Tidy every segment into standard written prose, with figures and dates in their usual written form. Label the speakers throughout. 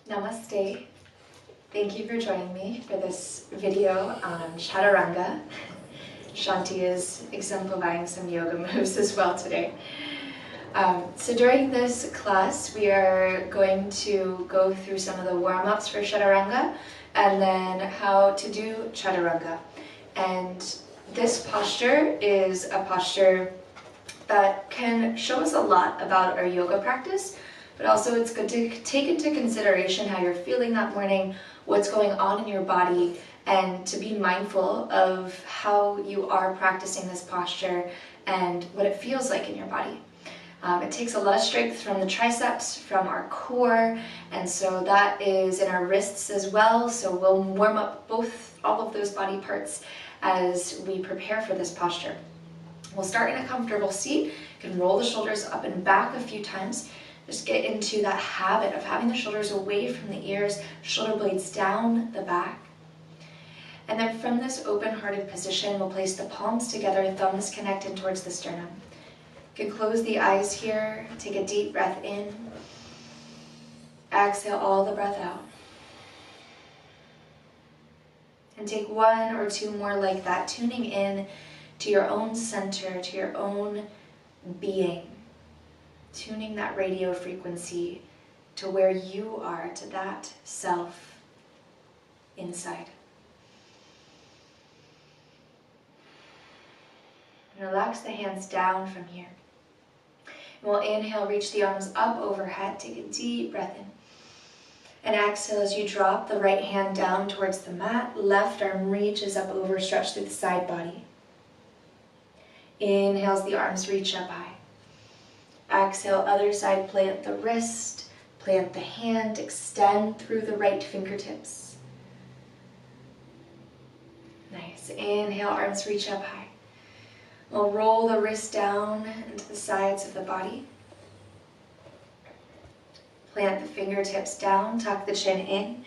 Speaker 1: Namaste. Thank you for joining me for this video on Chaturanga. Shanti is exemplifying some yoga moves as well today. So during this class, we are going to go through some of the warm-ups for Chaturanga and then how to do Chaturanga. And this posture is a posture that can show us a lot about our yoga practice, but also it's good to take into consideration how you're feeling that morning, what's going on in your body, and to be mindful of how you are practicing this posture and what it feels like in your body. It takes a lot of strength from the triceps, from our core, and so that is in our wrists as well. So we'll warm up all of those body parts as we prepare for this posture. We'll start in a comfortable seat. You can roll the shoulders up and back a few times. Just get into that habit of having the shoulders away from the ears, shoulder blades down the back. And then from this open-hearted position, we'll place the palms together, thumbs connected towards the sternum. You can close the eyes here, take a deep breath in. Exhale all the breath out. And take one or two more like that, tuning in to your own center, to your own being. Tuning that radio frequency to where you are, to that self inside. And relax the hands down from here. And we'll inhale, reach the arms up overhead, take a deep breath in. And exhale as you drop the right hand down towards the mat, left arm reaches up over, stretch through the side body. Inhale as the arms reach up high. Exhale, other side, plant the wrist, plant the hand, extend through the right fingertips. Nice. Inhale, arms reach up high. We'll roll the wrist down into the sides of the body. Plant the fingertips down, tuck the chin in.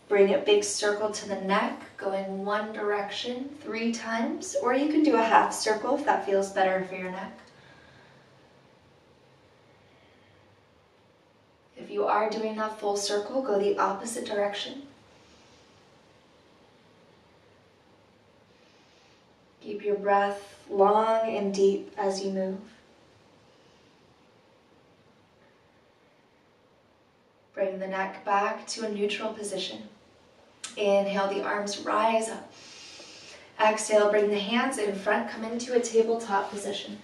Speaker 1: Bring a big circle to the neck, go in one direction 3 times, or you can do a half circle if that feels better for your neck. If you are doing that full circle, go the opposite direction. Keep your breath long and deep as you move. Bring the neck back to a neutral position. Inhale, the arms rise up. Exhale, bring the hands in front, come into a tabletop position.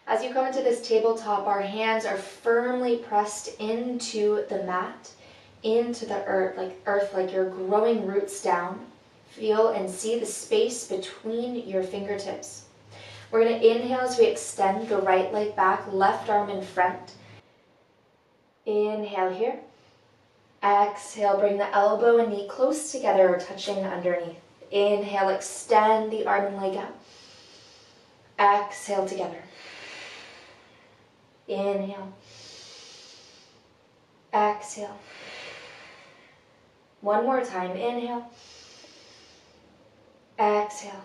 Speaker 1: As you come into this tabletop, our hands are firmly pressed into the mat, into the earth, like you're growing roots down. Feel and see the space between your fingertips. We're going to inhale as we extend the right leg back, left arm in front. Inhale here. Exhale, bring the elbow and knee close together or touching underneath. Inhale, extend the arm and leg out. Exhale together. Inhale. Exhale. One more time. Inhale. Exhale.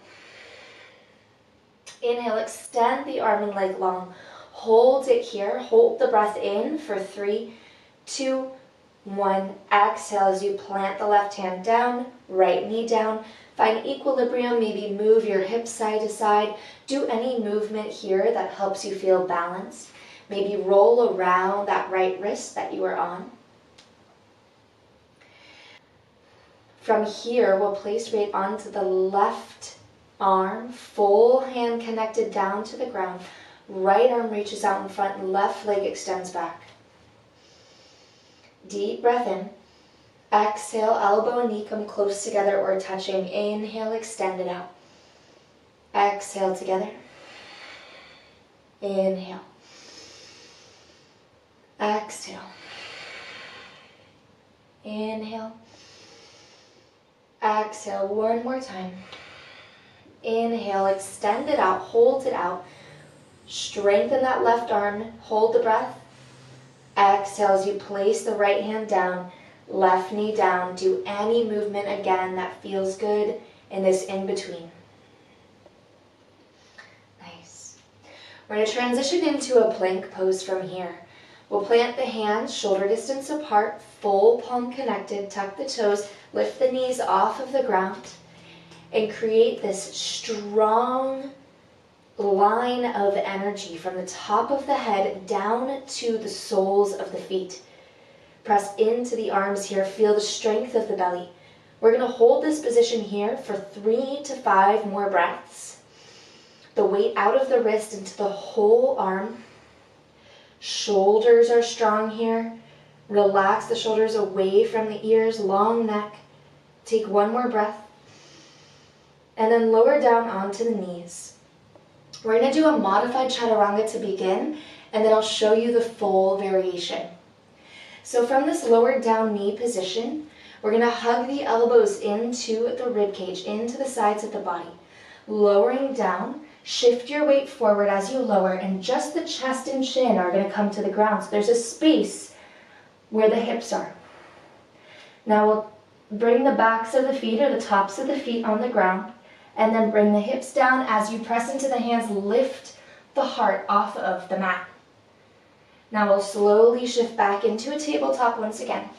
Speaker 1: Inhale, extend the arm and leg long. Hold it here. Hold the breath in for 3, 2, 1. Exhale as you plant the left hand down, right knee down. Find equilibrium, maybe move your hips side to side. Do any movement here that helps you feel balanced. Maybe roll around that right wrist that you are on. From here, we'll place weight onto the left arm, full hand connected down to the ground. Right arm reaches out in front, left leg extends back. Deep breath in. Exhale, elbow and knee come close together or touching. Inhale, extend it out. Exhale together. Inhale. Exhale. Inhale. Exhale, one more time. Inhale, extend it out, hold it out. Strengthen that left arm, hold the breath. Exhale as you place the right hand down, left knee down. Do any movement again that feels good in this in-between. Nice. We're going to transition into a plank pose from here. We'll plant the hands shoulder distance apart, full palm connected, tuck the toes, lift the knees off of the ground, and create this strong line of energy from the top of the head down to the soles of the feet. Press into the arms here, feel the strength of the belly. We're going to hold this position here for 3 to 5 more breaths. The weight out of the wrist into the whole arm. Shoulders are strong here. Relax the shoulders away from the ears, long neck. Take 1 more breath. And then lower down onto the knees. We're going to do a modified Chaturanga to begin, and then I'll show you the full variation. So from this lower down knee position, we're going to hug the elbows into the rib cage, into the sides of the body. Lowering down, shift your weight forward as you lower, and just the chest and chin are going to come to the ground. So there's a space where the hips are. Now we'll bring the backs of the feet or the tops of the feet on the ground, and then bring the hips down. As you press into the hands, lift the heart off of the mat. Now we'll slowly shift back into a tabletop once again.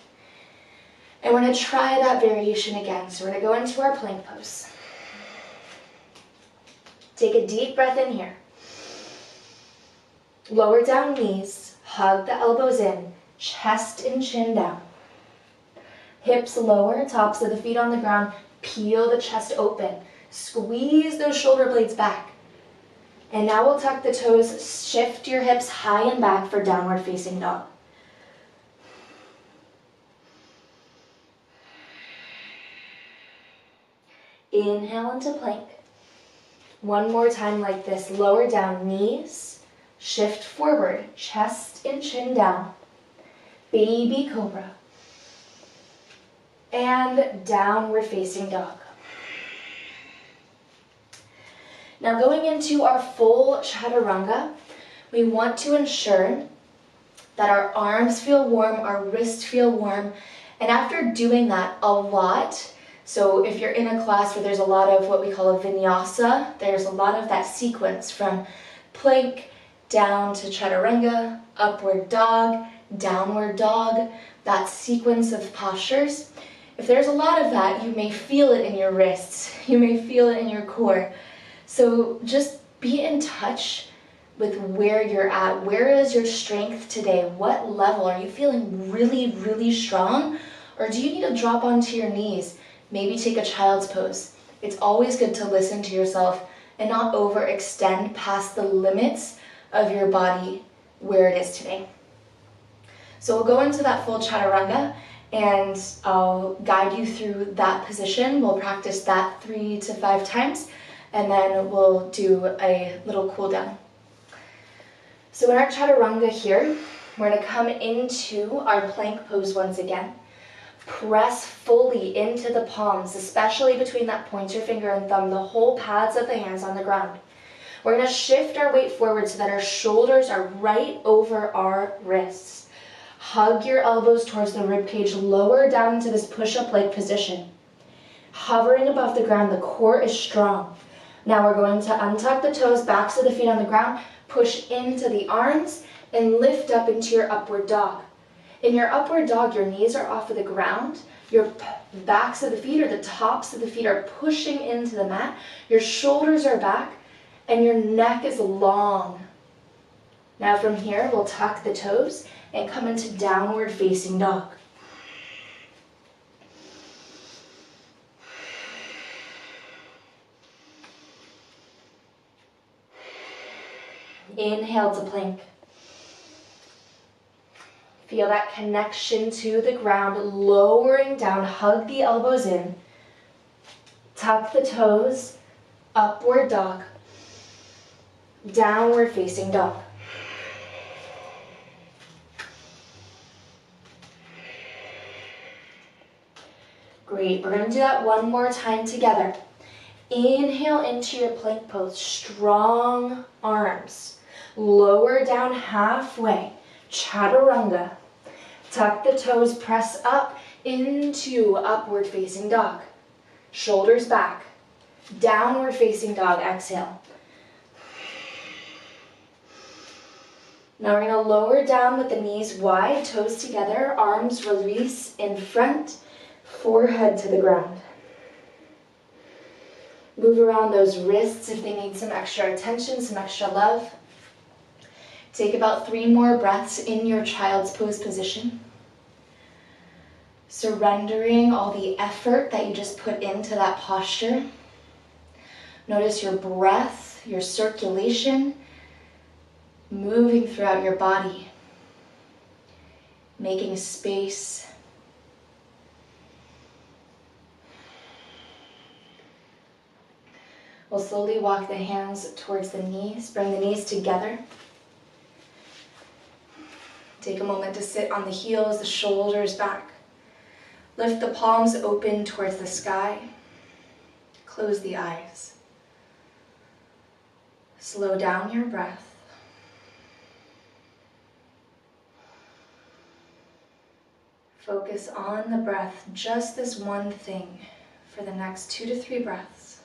Speaker 1: And we're going to try that variation again. So we're going to go into our plank pose. Take a deep breath in here. Lower down knees, hug the elbows in, chest and chin down. Hips lower, tops of the feet on the ground, peel the chest open. Squeeze those shoulder blades back. And now we'll tuck the toes, shift your hips high and back for downward facing dog. Inhale into plank. 1 more time like this. Lower down knees, shift forward, chest and chin down. Baby cobra. And downward facing dog. Now going into our full Chaturanga, we want to ensure that our arms feel warm, our wrists feel warm, and after doing that a lot, so if you're in a class where there's a lot of what we call a vinyasa, there's a lot of that sequence from plank down to Chaturanga, upward dog, downward dog, that sequence of postures. If there's a lot of that, you may feel it in your wrists, you may feel it in your core. So just be in touch with where you're at. Where is your strength today? What level? Are you feeling really, really strong? Or do you need to drop onto your knees? Maybe take a child's pose. It's always good to listen to yourself and not overextend past the limits of your body where it is today. So we'll go into that full Chaturanga and I'll guide you through that position. We'll practice that 3 to 5 times. And then we'll do a little cool down. So in our Chaturanga here, we're going to come into our plank pose once again. Press fully into the palms, especially between that pointer finger and thumb, the whole pads of the hands on the ground. We're going to shift our weight forward so that our shoulders are right over our wrists. Hug your elbows towards the rib cage, lower down into this push-up leg position. Hovering above the ground, the core is strong. Now we're going to untuck the toes, backs of the feet on the ground, push into the arms, and lift up into your upward dog. In your upward dog, your knees are off of the ground, your backs of the feet or the tops of the feet are pushing into the mat, your shoulders are back, and your neck is long. Now from here, we'll tuck the toes and come into downward facing dog. Inhale to plank. Feel that connection to the ground, lowering down, hug the elbows in. Tuck the toes, upward dog, downward facing dog. Great, we're going to do that 1 more time together. Inhale into your plank pose, strong arms. Lower down halfway, Chaturanga. Tuck the toes, press up into upward facing dog. Shoulders back, downward facing dog, exhale. Now we're going to lower down with the knees wide, toes together, arms release in front, forehead to the ground. Move around those wrists if they need some extra attention, some extra love. Take about 3 more breaths in your child's pose position. Surrendering all the effort that you just put into that posture. Notice your breath, your circulation, moving throughout your body, making space. We'll slowly walk the hands towards the knees, bring the knees together. Take a moment to sit on the heels, the shoulders back. Lift the palms open towards the sky. Close the eyes. Slow down your breath. Focus on the breath, just this one thing for the next 2 to 3 breaths.